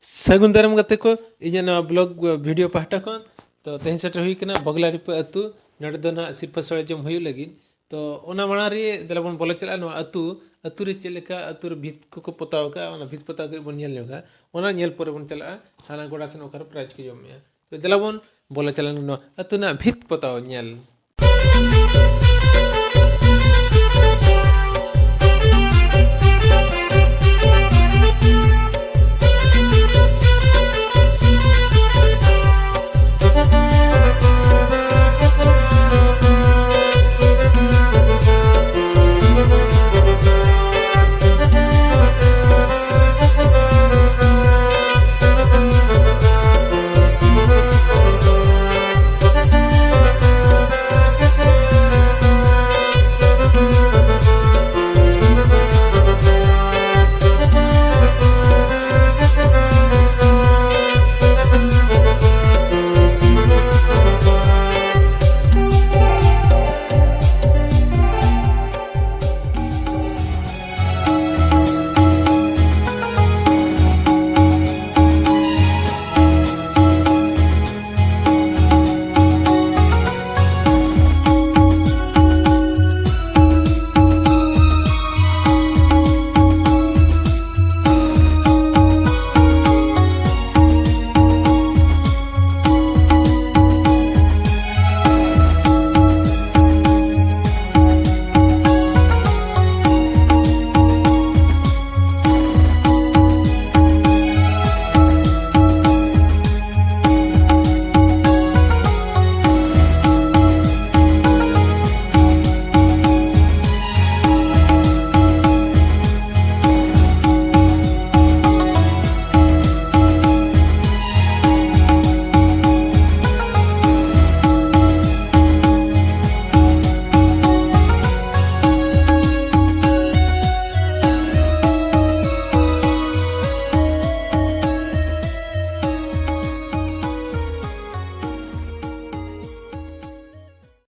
सगुन दाराम गते को इजा नवा ब्लॉग वीडियो पाहटा को तो तेहे सेटर हुई कना बगलारिपा अतु नडे दो ना सिरपा सड़े जम हुई लगी तो ओना माड़ा रे दला बन बोले चला नवा अतु अतु रे चलेका अतु रे भीत को पताव का ओना भीत पताव के बन नेल नेगा ओना नेल पर बन चला हाना गोड़ा सन ओकर प्राइज के जम तो दला बन बोले चला नवा अतु ना भीत पताव नेल